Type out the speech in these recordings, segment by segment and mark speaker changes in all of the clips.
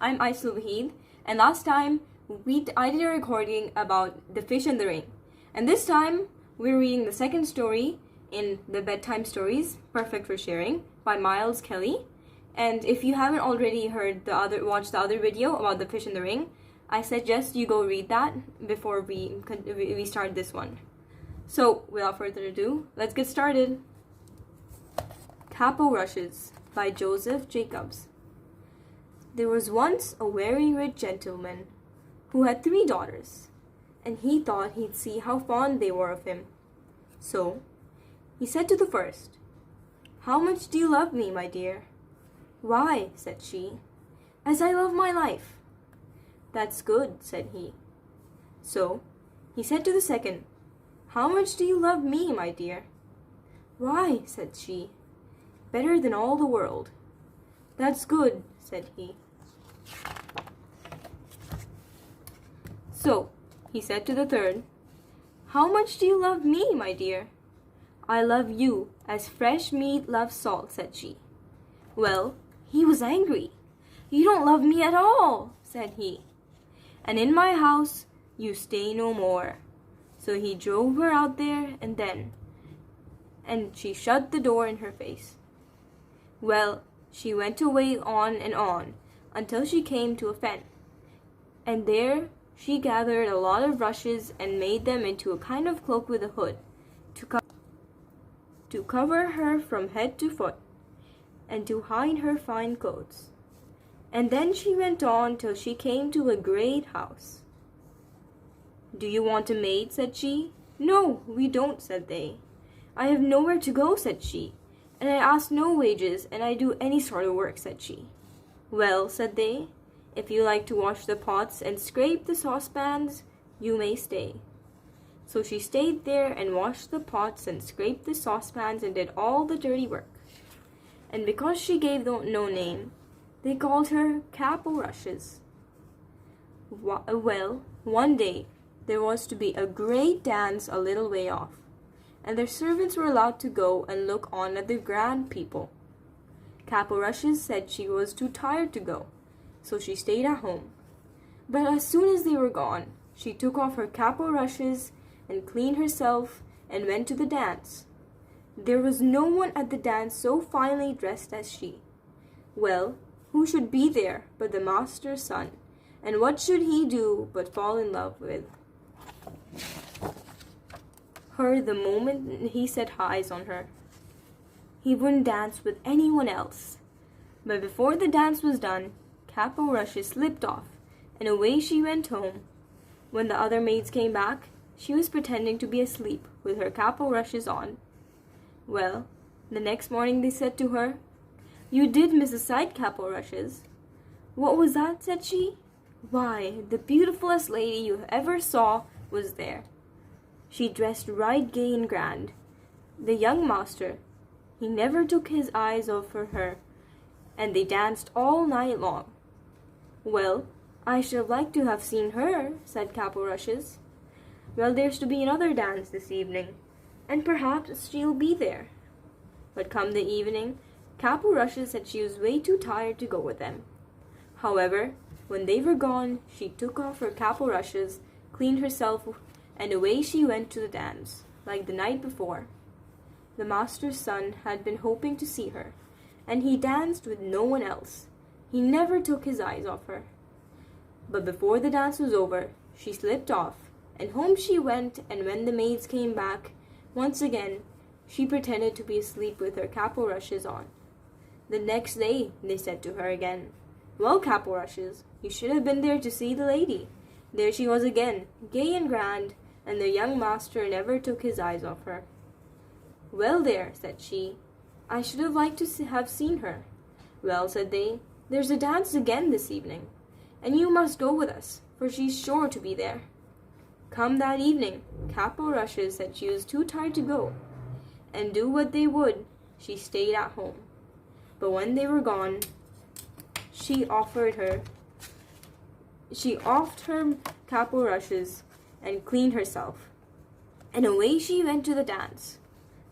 Speaker 1: I'm Aislu Wahid, and last time I did a recording about The Fish in the Ring. And this time we're reading the second story in the Bedtime Stories, Perfect for Sharing, by Miles Kelly. And if you haven't already watched the other video about The Fish in the Ring, I suggest you go read that before we start this one. So, without further ado, let's get started. Capo Rushes by Joseph Jacobs. There was once a very rich gentleman who had 3 daughters, and he thought he'd see how fond they were of him. So, he said to the first, "How much do you love me, my dear?" "Why," said she, "as I love my life." "That's good," said he. So, he said to the second, "How much do you love me, my dear?" "Why," said she, "better than all the world." "That's good," said he. So, he said to the third, "How much do you love me, my dear?" "I love you as fresh meat loves salt," said she. Well, he was angry. "You don't love me at all," said he. "And in my house you stay no more." So he drove her out there and she shut the door in her face. Well, she went away on and on until she came to a fen, and there she gathered a lot of rushes and made them into a kind of cloak with a hood to cover her from head to foot and to hide her fine clothes. And then she went on till she came to a great house. "Do you want a maid?" said she. "No, we don't," said they. "I have nowhere to go," said she, "and I ask no wages, and I do any sort of work," said she. "Well," said they, "if you like to wash the pots and scrape the saucepans, you may stay." So she stayed there and washed the pots and scraped the saucepans and did all the dirty work. And because she gave them no name, they called her Capo Rushes. Well, one day there was to be a great dance a little way off, and their servants were allowed to go and look on at the grand people. Capo Rushes said she was too tired to go, so she stayed at home. But as soon as they were gone, she took off her Capo Rushes and cleaned herself and went to the dance. There was no one at the dance so finely dressed as she. Well, who should be there but the master's son, and what should he do but fall in love with her the moment he set eyes on her? He wouldn't dance with anyone else. But before the dance was done, Capo Rushes slipped off, and away she went home. When the other maids came back, she was pretending to be asleep with her Capo Rushes on. Well, the next morning they said to her, "You did miss a sight, Capo Rushes." "What was that?" said she. "Why, the beautifulest lady you ever saw was there. She dressed right gay and grand. The young master, he never took his eyes off her, and they danced all night long." "Well, I should have liked to have seen her," said Capo Rushes. "Well, there's to be another dance this evening, and perhaps she'll be there." But come the evening, Capo Rushes said she was way too tired to go with them. However, when they were gone, she took off her Capo Rushes, cleaned herself, and away she went to the dance, like the night before. The master's son had been hoping to see her, and he danced with no one else. He never took his eyes off her. But before the dance was over, she slipped off, and home she went, and when the maids came back, once again, she pretended to be asleep with her Capo Rushes on. The next day, they said to her again, "Well, Capo Rushes, you should have been there to see the lady. There she was again, gay and grand, and the young master never took his eyes off her." "Well there," said she, "I should have liked to have seen her." "Well," said they, "there's a dance again this evening, and you must go with us, for she's sure to be there." Come that evening, Capo Rushes said she was too tired to go, and do what they would, she stayed at home. But when they were gone, she offed her Capo Rushes and cleaned herself, and away she went to the dance,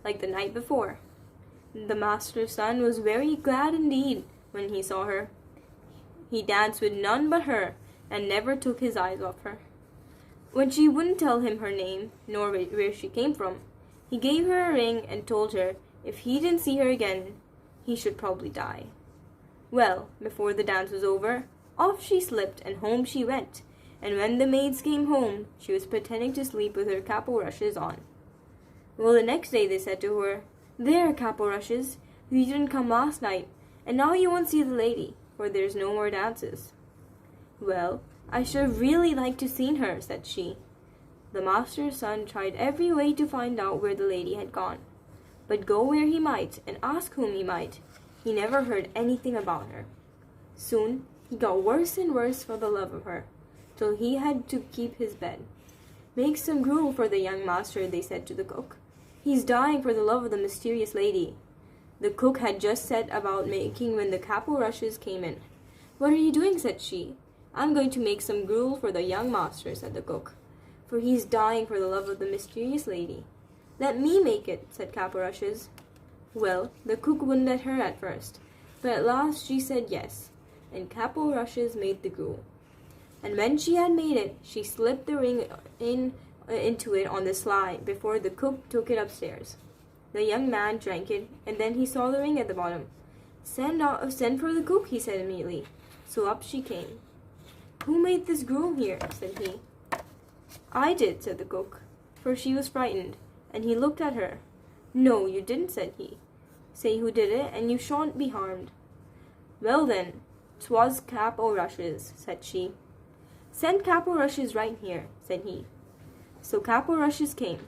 Speaker 1: like the night before. The master's son was very glad indeed when he saw her. he danced with none but her, and never took his eyes off her. When she wouldn't tell him her name, nor where she came from, he gave her a ring and told her if he didn't see her again, he should probably die. Well, before the dance was over, off she slipped and home she went, and when the maids came home, she was pretending to sleep with her cap o' rushes on. Well, the next day they said to her, "There, cap o' rushes, you didn't come last night, and now you won't see the lady, for there's no more dances." "Well, I should really like to see her," said she. The master's son tried every way to find out where the lady had gone, but go where he might and ask whom he might, he never heard anything about her. Soon he got worse and worse for the love of her, till he had to keep his bed. "Make some gruel for the young master," they said to the cook. "He's dying for the love of the mysterious lady." The cook had just set about making when the cap o' rushes came in. "What are you doing?" said she. "I'm going to make some gruel for the young master," said the cook, "for he's dying for the love of the mysterious lady." "Let me make it," said Cap o' Rushes. Well, the cook wouldn't let her at first, but at last she said yes, and Cap o' Rushes made the gruel. And when she had made it, she slipped the ring into it on the sly before the cook took it upstairs. The young man drank it, and then he saw the ring at the bottom. Send for the cook," he said immediately. So up she came. "Who made this gruel here?" said he. "I did," said the cook, for she was frightened, and he looked at her. "No, you didn't," said he. "Say who did it, and you shan't be harmed." "Well then, 'twas Cap o' Rushes," said she. "Send Cap o' Rushes right here," said he. So Cap o' Rushes came.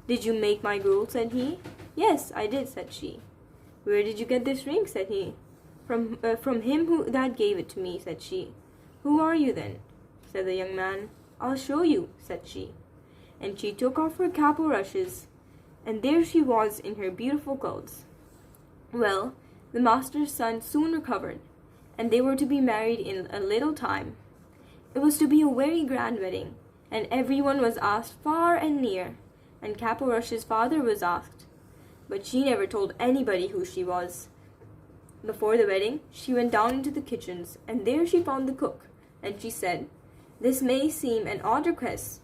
Speaker 1: "Did you make my gruel?" said he. "Yes, I did," said she. "Where did you get this ring?" said he. From him that gave it to me," said she. "Who are you then?" said the young man. "I'll show you," said she. And she took off her cap o' rushes, and there she was in her beautiful clothes. Well, the master's son soon recovered, and they were to be married in a little time. It was to be a very grand wedding, and everyone was asked far and near, and Cap o' Rushes' father was asked, but she never told anybody who she was. Before the wedding, she went down into the kitchens, and there she found the cook, and she said, "This may seem an odd request.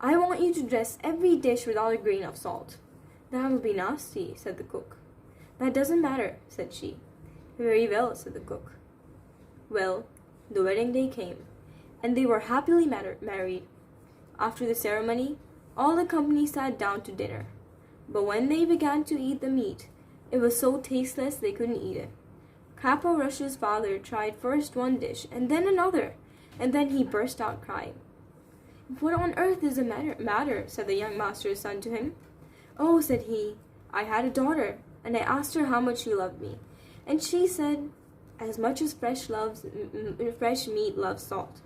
Speaker 1: I want you to dress every dish without a grain of salt." "That will be nasty," said the cook. "That doesn't matter," said she. "Very well," said the cook. Well, the wedding day came, and they were happily married. After the ceremony, all the company sat down to dinner, but when they began to eat the meat, it was so tasteless they couldn't eat it. Cap o' Rushes' father tried first one dish and then another, and then he burst out crying. "What on earth is the matter?" said the young master's son to him. "Oh," said he, "I had a daughter, and I asked her how much she loved me, and she said, 'As much as fresh meat loves salt.'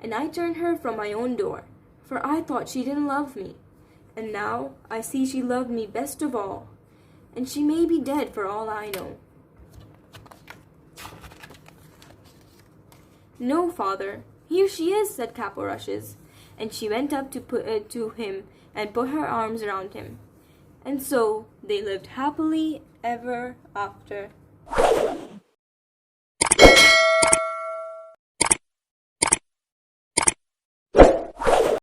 Speaker 1: And I turned her from my own door, for I thought she didn't love me, and now I see she loved me best of all, and she may be dead for all I know." "No, father, here she is," said Cap o' Rushes, and she went up to him and put her arms around him. And so they lived happily ever after.